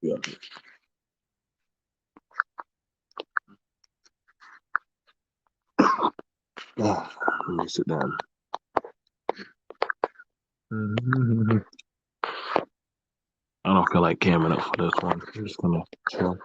Yeah. Let me sit down. I don't feel like camming up for this one. I'm just gonna chill.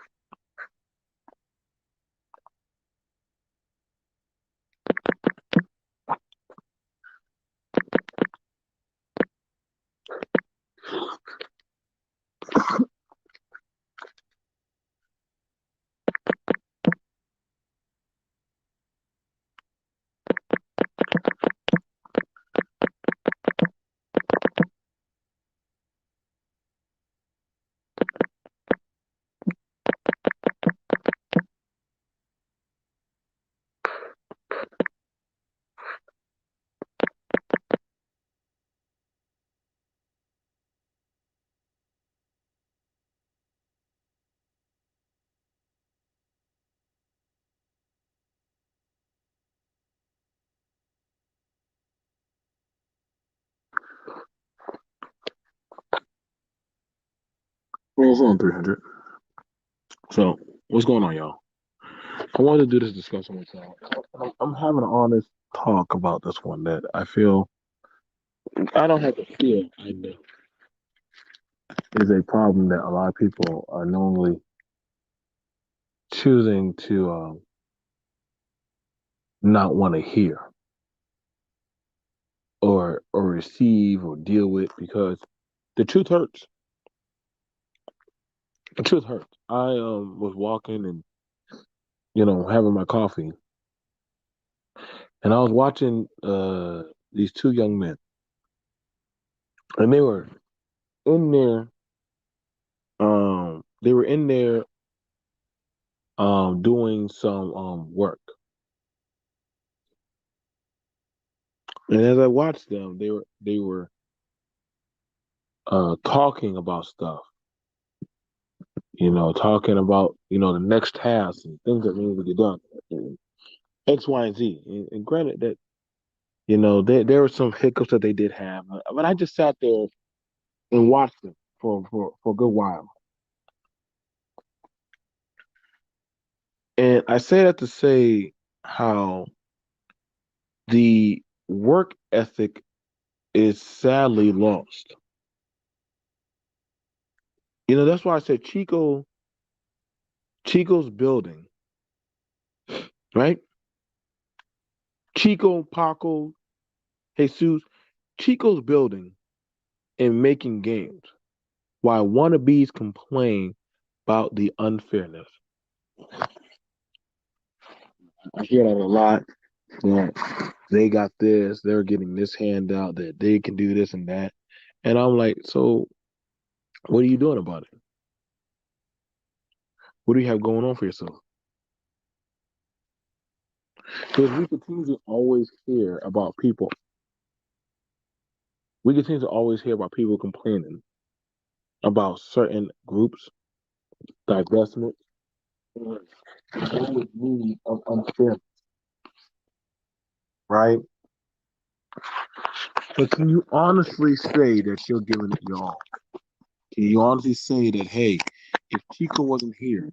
Well, it's on 300. So, what's going on, y'all? I wanted to do this discussion with y'all. I'm having an honest talk about this one that I feel I don't have to feel I know is a problem that a lot of people are knowingly choosing to not want to hear or receive or deal with because the truth hurts. The truth hurts. I was walking and having my coffee, and I was watching these two young men, and in there they were in there doing some work. And as I watched them, they were talking about stuff, talking about the next task and things that need to get done, and X, Y, and Z. And granted that there were some hiccups that they did have, but I just sat there and watched them for a good while. And I say that to say how the work ethic is sadly lost. That's why I said Chico's building, right? Chico, Paco, Jesus, Chico's building and making games. Why wannabes complain about the unfairness. I hear that a lot. That they got this, they're getting this handout, that they can do this and that. And I'm like, so what are you doing about it? What do you have going on for yourself? Because we continue to always hear about people. We continue to always hear about people complaining about certain groups, divestment, or always need of unfairness, right? But can you honestly say that you're giving it your all? Can you honestly say that, hey, if Chico wasn't here,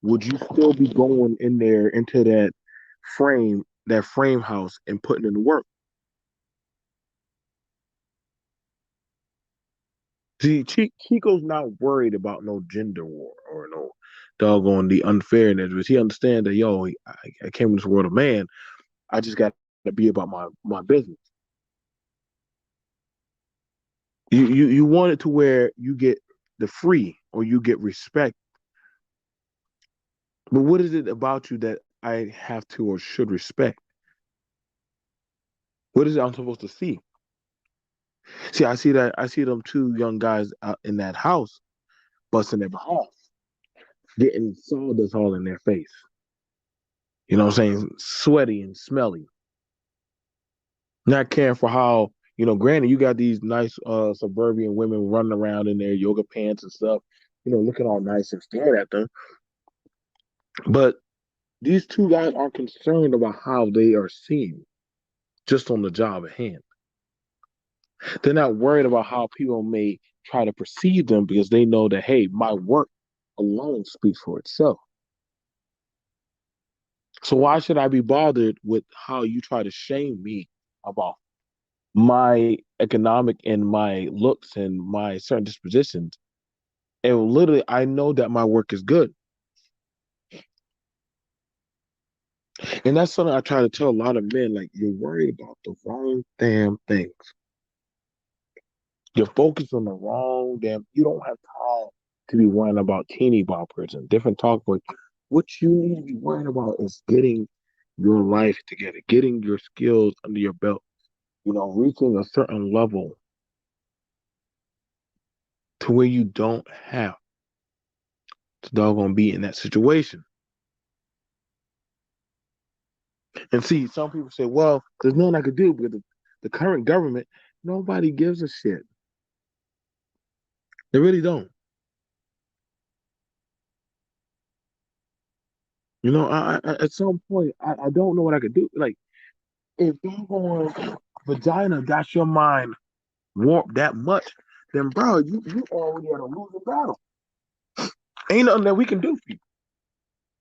would you still be going in there into that frame house and putting in the work? See, Chico's not worried about no gender war or no doggone the unfairness, but he understands that I came in this world of man. I just got to be about my business. You want it to where you get the free or you get respect, but what is it about you that I have to or should respect? What is it I'm supposed to see? See, I see them two young guys out in that house busting their behalf, getting sawdust all in their face. You know what I'm saying? Sweaty and smelly. Not caring for how, Granted, you got these nice suburban women running around in their yoga pants and stuff, looking all nice and staring at them. But these two guys aren't concerned about how they are seen just on the job at hand. They're not worried about how people may try to perceive them because they know that, hey, my work alone speaks for itself. So why should I be bothered with how you try to shame me about my economic and my looks and my certain dispositions? And literally, I know that my work is good. And that's something I try to tell a lot of men, like, you're worried about the wrong damn things. You're focused on the wrong damn. You don't have time to be worrying about teeny boppers and different talk points. What you need to be worrying about is getting your life together, getting your skills under your belt, reaching a certain level to where you don't have to doggone be in that situation. And see, some people say, well, there's nothing I could do because the current government, nobody gives a shit. They really don't. At some point, I don't know what I could do. Like, if doggone vagina got your mind warped that much, then, bro, you already at a losing battle. Ain't nothing that we can do for you.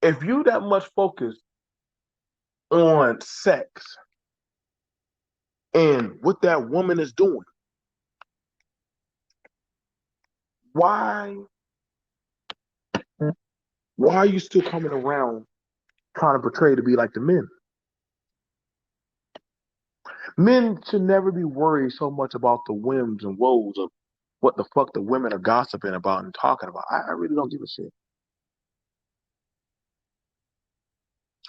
If you that much focused on sex and what that woman is doing, why why are you still coming around trying to portray to be like the men? Men should never be worried so much about the whims and woes of what the fuck the women are gossiping about and talking about. I really don't give a shit.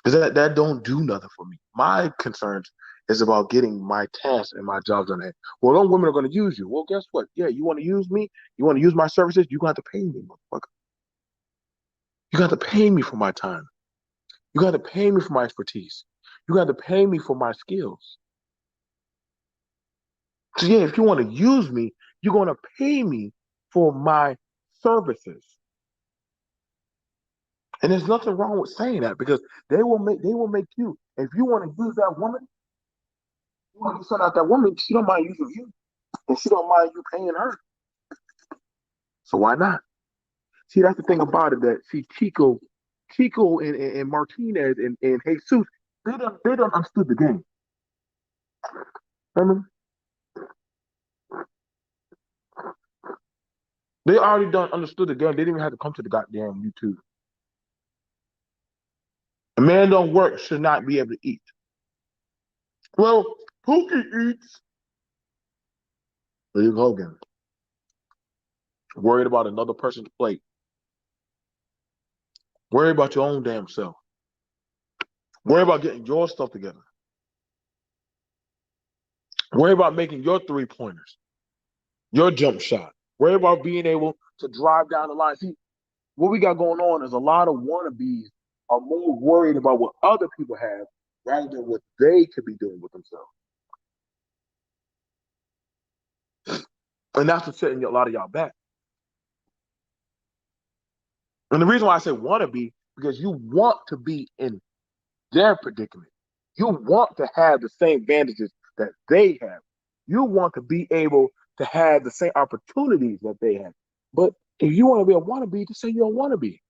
Because that don't do nothing for me. My concerns is about getting my tasks and my jobs done. Well, those women are going to use you. Well, guess what? Yeah, you want to use me? You want to use my services? You got to pay me, motherfucker. You got to pay me for my time. You got to pay me for my expertise. You got to pay me for my skills. So yeah, if you want to use me, you're going to pay me for my services. And there's nothing wrong with saying that because they will make you. If you want to use that woman, you want to send out that woman, she don't mind using you. And she don't mind you paying her. So why not? See, that's the thing about it that see Chico and Martinez and Jesus, they don't understood the game. I mean, they already done understood the game. They didn't even have to come to the goddamn YouTube. A man don't work should not be able to eat. Well, Pookie eats. Luke Hogan. Worried about another person's plate. Worry about your own damn self. Worry about getting your stuff together. Worry about making your 3-pointers, your jump shot. Worry about being able to drive down the line. See, what we got going on is a lot of wannabes are more worried about what other people have rather than what they could be doing with themselves. And that's what's setting a lot of y'all back. And the reason why I say wannabe, because you want to be in their predicament. You want to have the same advantages that they have. You want to be able to have the same opportunities that they have. But if you want to be a wannabe, just say you're a wannabe.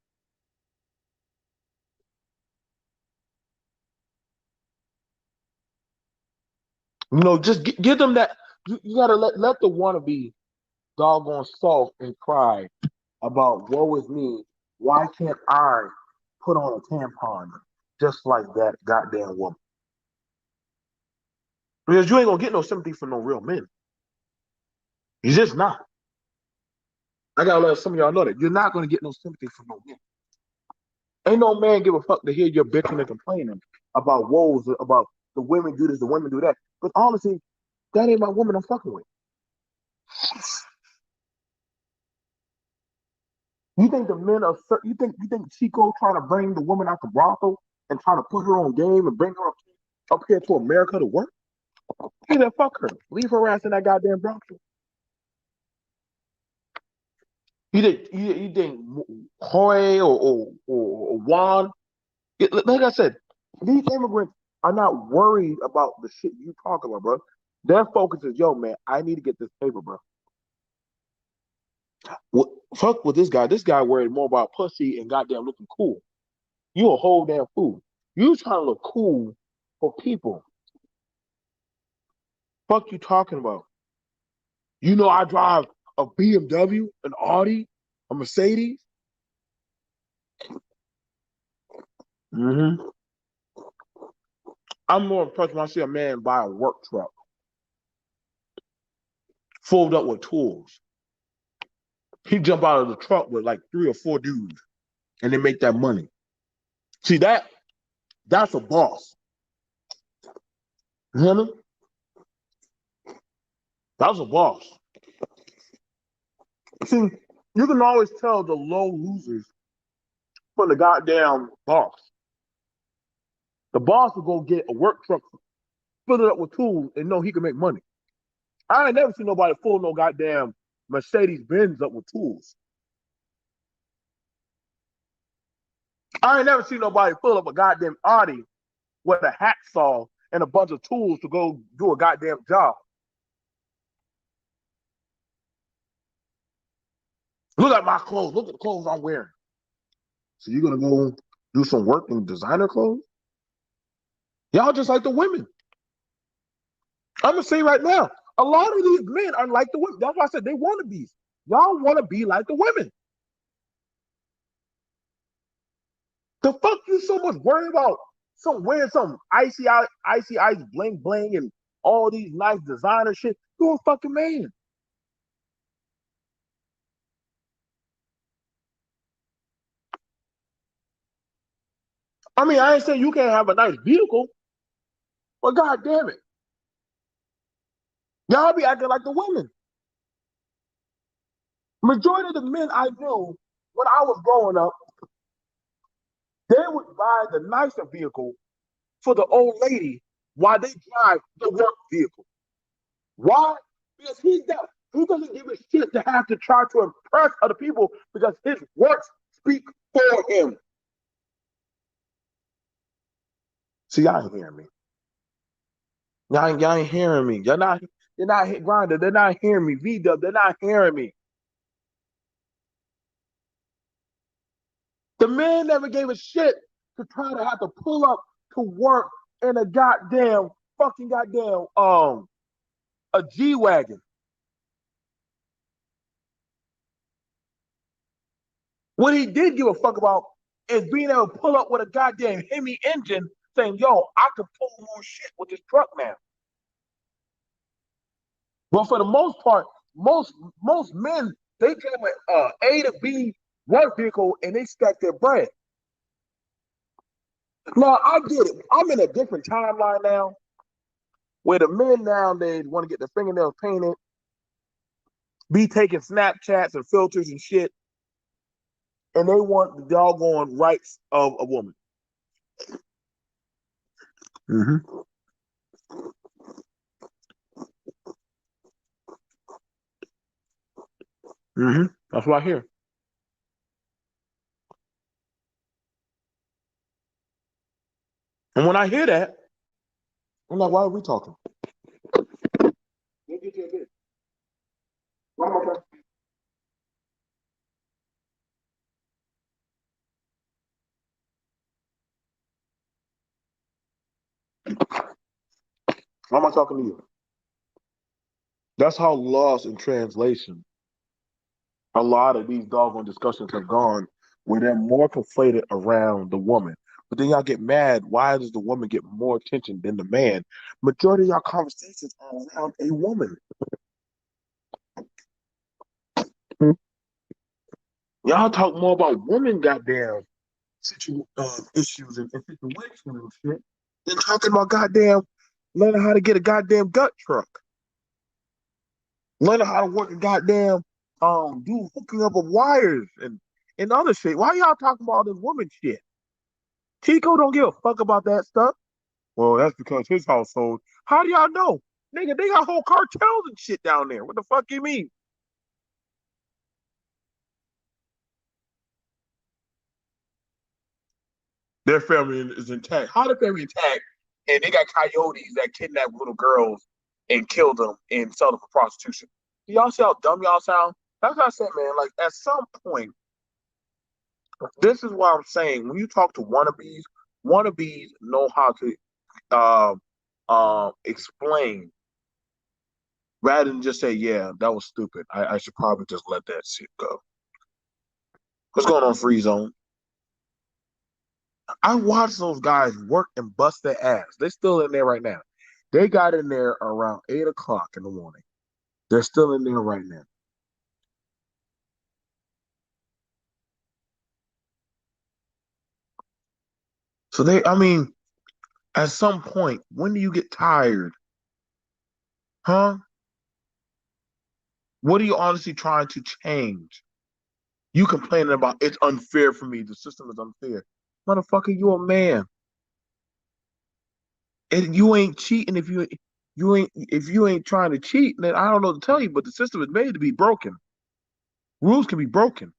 Just give them that. You got to let the wannabe doggone soft and cry about woe is me. Why can't I put on a tampon just like that goddamn woman? Because you ain't gonna get no sympathy from no real men. You're just not. I gotta let some of y'all know that you're not gonna get no sympathy from no men. Ain't no man give a fuck to hear your bitching and complaining about woes, about the women do this, the women do that. But honestly, that ain't my woman I'm fucking with. You think the men are? You think Chico trying to bring the woman out the brothel and trying to put her on game and bring her up here to America to work? He said, fuck her. Leave her ass in that goddamn Bronx. You think Hoy or Juan? Like I said, these immigrants are not worried about the shit you talk about, bro. Their focus is, yo, man, I need to get this paper, bro. What, fuck with this guy. This guy worried more about pussy and goddamn looking cool. You a whole damn fool. You trying to look cool for people. Fuck you talking about? You know I drive a BMW, an Audi, a Mercedes. Mm-hmm. I'm more impressed when I see a man buy a work truck filled up with tools. He jump out of the truck with like 3 or 4 dudes, and they make that money. See that's a boss. You know? That's a boss. See, you can always tell the low losers from the goddamn boss. The boss will go get a work truck, fill it up with tools, and know he can make money. I ain't never seen nobody fill no goddamn Mercedes Benz up with tools. I ain't never seen nobody fill up a goddamn Audi with a hacksaw and a bunch of tools to go do a goddamn job. Look at my clothes. Look at the clothes I'm wearing. So you're gonna go do some work in designer clothes? Y'all just like the women. I'm gonna say right now, a lot of these men are like the women. That's why I said they want to be. Y'all want to be like the women. The fuck you so much worried about some wearing some icy ice bling bling and all these nice designer shit? You're a fucking man. I mean, I ain't saying you can't have a nice vehicle, but god damn it. Y'all be acting like the women. Majority of the men I knew when I was growing up, they would buy the nicer vehicle for the old lady while they drive the work vehicle. Why? Because he doesn't give a shit to have to try to impress other people because his works speak for him. See, y'all ain't hearing me. Y'all ain't hearing me. You're not Grindr. They're not hearing me. V-Dub, they're not hearing me. The man never gave a shit to try to have to pull up to work in a goddamn fucking goddamn a G wagon. What he did give a fuck about is being able to pull up with a goddamn Hemi engine, saying, "Yo, I can pull more shit with this truck now." But for the most part, most men they drive A to B work vehicle and they stack their bread. Now I get it. I'm in a different timeline now, where the men nowadays want to get their fingernails painted, be taking Snapchats and filters and shit, and they want the doggone rights of a woman. Mm-hmm. Mm-hmm. That's what I hear. And when I hear that, I'm like, why are we talking? Let me get you a bit. Why am I talking? Why am I talking to you? That's how lost in translation a lot of these doggone discussions have gone, where they're more conflated around the woman. But then y'all get mad. Why does the woman get more attention than the man? Majority of y'all conversations are around a woman. Y'all talk more about women, goddamn issues and situations and shit, than talking about goddamn learning how to get a goddamn gut truck, learning how to work a goddamn do hooking up of wires and other shit. Why y'all talking about all this woman shit? Chico don't give a fuck about that stuff. Well, that's because his household. How do y'all know? Nigga, they got whole cartels and shit down there. What the fuck you mean? Their family is intact. How the family intact? And they got coyotes that kidnap little girls and kill them and sell them for prostitution. Do y'all see how dumb y'all sound? That's what I said, man. Like at some point, this is what I'm saying. When you talk to wannabes, wannabes know how to explain rather than just say, "Yeah, that was stupid. I should probably just let that shit go." What's going on, Free Zone? I watched those guys work and bust their ass. They're still in there right now. They got in there around 8 o'clock in the morning. They're still in there right now. So I mean, at some point, when do you get tired? Huh? What are you honestly trying to change? You complaining about it's unfair for me. The system is unfair. Motherfucker, you a man. And you ain't cheating if you ain't trying to cheat, then I don't know what to tell you, but the system is made to be broken. Rules can be broken.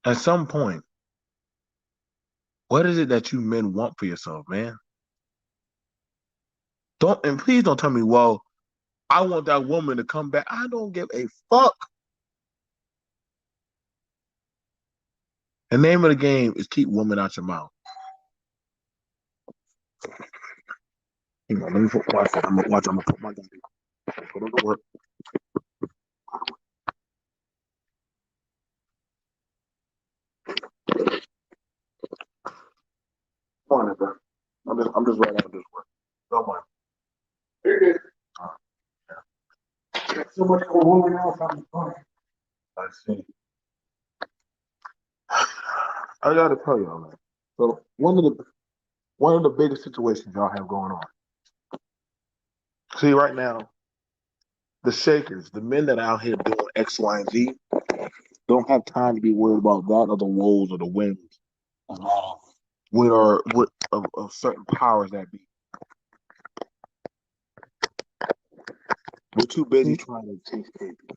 At some point, what is it that you men want for yourself, man? Don't and please don't tell me, well, I want that woman to come back. I don't give a fuck. The name of the game is keep women out your mouth. Hang on, let me watch it. I'm gonna put my gun. Put it to work. Come on, bro. I'm just right out of this work. Don't mind. Here it is. So much for women else on the phone. I see. I gotta tell y'all, man. So one of the biggest situations y'all have going on. See, right now, the shakers, the men that are out here doing X, Y, and Z, don't have time to be worried about that or the woes or the winds of certain powers that be. We're too busy trying to chase people.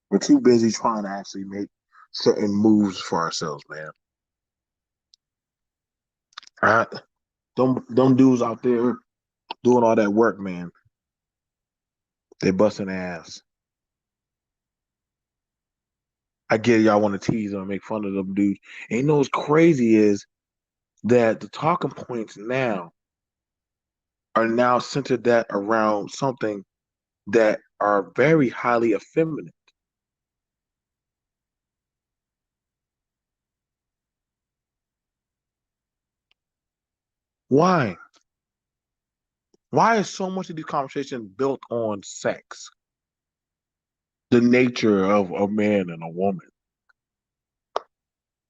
We're too busy trying to actually make certain moves for ourselves, man. All right? Them dudes out there doing all that work, man. They busting ass. I get it, y'all want to tease them and make fun of them dudes. And you know what's crazy is that the talking points now are now centered that around something that are very highly effeminate. Why? Why is so much of these conversations built on sex? The nature of a man and a woman.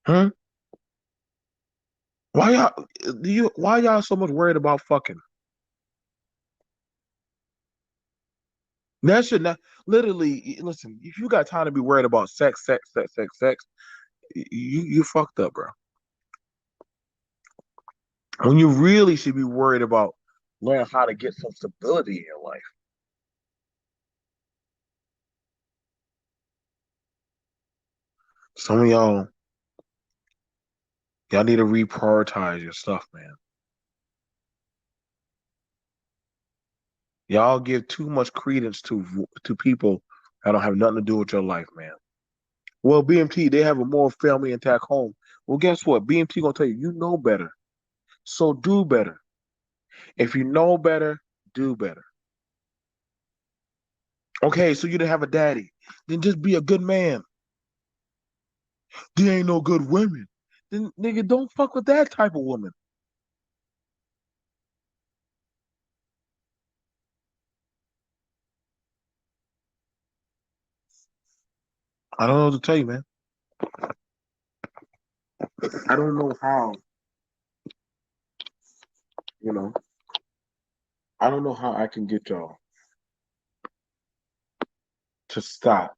Huh? Why y'all so much worried about fucking? That should not literally listen, if you got time to be worried about sex, you fucked up, bro. When you really should be worried about learning how to get some stability in your life. Some of y'all need to reprioritize your stuff, man. Y'all give too much credence to people that don't have nothing to do with your life, man. Well, BMT, they have a more family intact home. Well, guess what? BMT gonna tell you, you know better. So do better. If you know better, do better. Okay, so you didn't have a daddy. Then just be a good man. There ain't no good women. Then nigga, don't fuck with that type of woman. I don't know what to tell you, man. I don't know how, you know, I don't know how I can get y'all to stop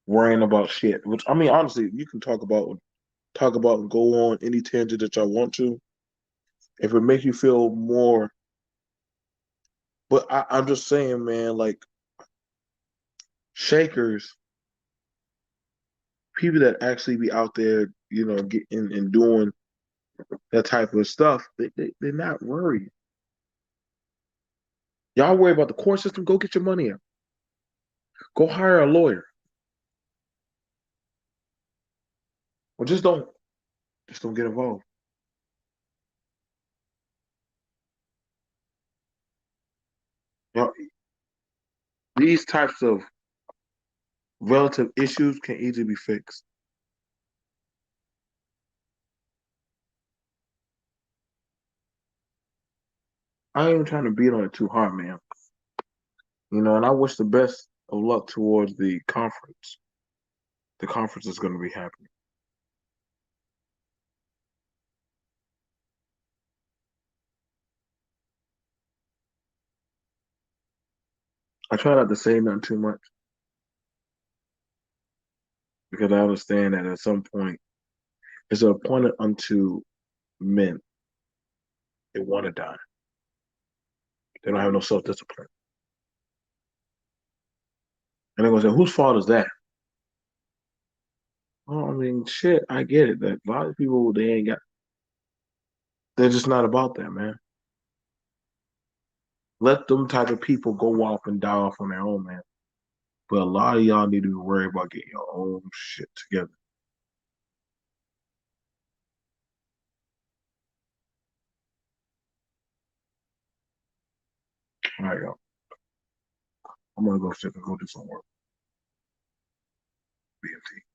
worrying about shit. Which I mean, honestly, you can talk about and go on any tangent that y'all want to. If it makes you feel more, but I'm just saying, man, like shakers, people that actually be out there, you know, getting and doing that type of stuff, they're not worried. Y'all worry about the court system, go get your money out. Go hire a lawyer. Or just don't get involved. You know, these types of relative issues can easily be fixed. I ain't even trying to beat on it too hard, man. You know, and I wish the best of luck towards the conference. The conference is going to be happening. I try not to say nothing too much because I understand that at some point it's appointed unto men. They want to die. They don't have no self discipline. And they're going to say, whose fault is that? Well, I mean, shit, I get it. That a lot of people, they ain't got, they're just not about that, man. Let them type of people go off and die off on their own, man. But a lot of y'all need to be worried about getting your own shit together. All right, y'all. I'm gonna go sit and go do some work. BMT.